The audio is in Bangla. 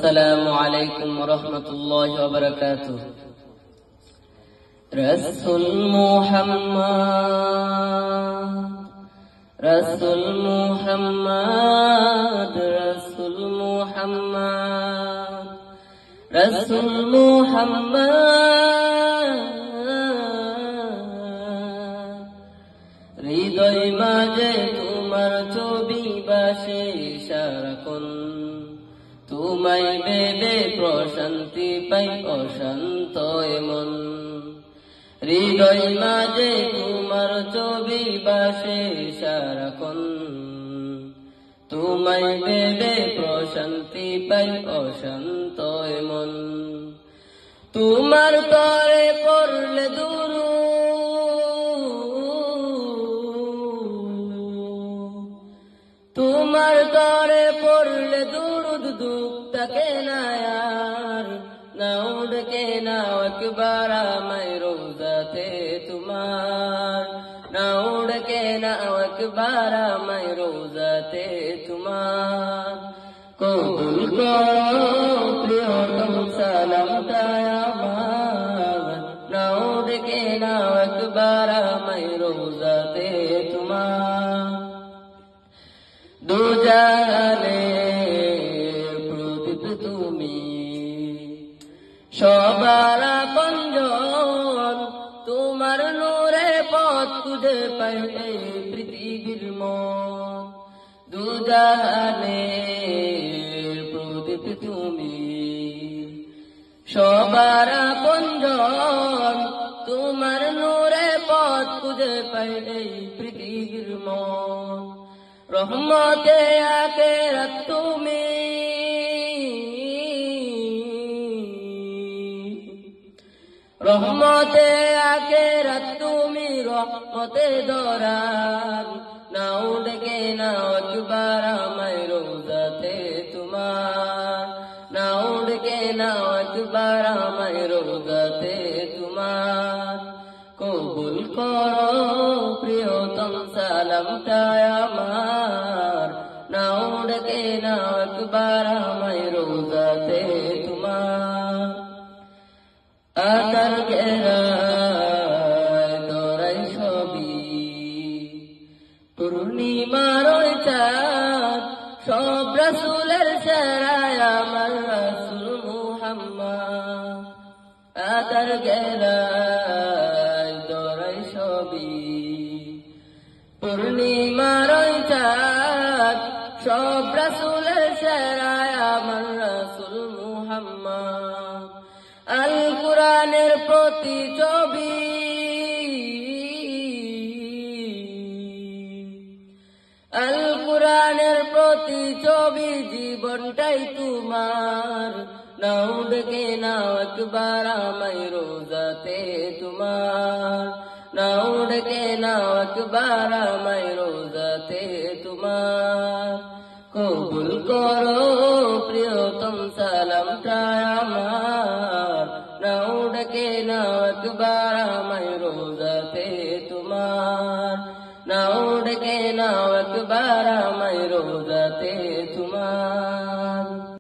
আসসালামু আলাইকুম ওয়া রাহমাতুল্লাহি ওয়া বারাকাতুহু। রাসূল মুহাম্মদ, রাসূল মুহাম্মদ, রাসূল মুহাম্মদ, রাসূল মুহাম্মদ। হৃদয় মাঝে তোমার ছবি বাসে সারাক্ষণ, তোমায় ভেবে প্রশান্তি পাই অশান্ত মন। হৃদয় মাঝে তোমার ছবি বাসে সারাক্ষণ, তোমায় ভেবে প্রশান্তি পাই অশান্ত মন। তোমার তরে পড়লে তোমার তরে পড়লে দুরুদ দুঃখ থাকে না আর, নাও ডেকে নাও একবার আমায় রোজাতে তোমার, নাও ডেকে নাও একবার আমায় রোজাতে তোমার। কবুল করো প্রিয়তম সালামটা আমার, নাও ডেকে নাও একবার আমায় রোজাতে তোমার। দুজাহানের প্রদীপ তুমি, সবার আপনজন, তোমার নূরে পথ খুঁজে পাই এই পৃথিবীর মন। দুজাহানের প্রদীপ তুমি, সবার আপনজন, তোমার নূরে পথ খুঁজে পাই এই পৃথিবীর মন। রহমতে আখিরাত তুমি, রহমতে আখিরাত তুমি, রহমতে দরার, নাও ডেকে নাও একবার আমায় রোজাতে তোমার, নাও ডেকে নাও একবার আমায় রোজাতে তোমার। কবুল করো প্রিয়তম সালামটা আমার, নাও ডেকে নাও একবার আমায় রোজাতে তোমার। আকার ঘেরায় ধরাই ছবি, পূর্ণিমার ওই চাঁদ, সব রাসূলের সেরায় আমার রাসূল মুহাম্মদ। আকার ঘেরায় ধরাই ছবি, পূর্ণিমার ওই চাঁদ, সব রাসূলের সেরায় আমার রাসূল মুহাম্মদ। আল কুরআনের প্রতি ছবি, আল কুরআনের প্রতি ছবি, জীবনটাই তোমার, নাও ডেকে নাও একবার আমায় রোজাতে তোমার, নাও ডেকে নাও একবার আমায় রোজাতে তোমার। কবুল করো প্রিয়তম সালামটা আমার, নাও ডেকে নাও একবার আমায় রোজা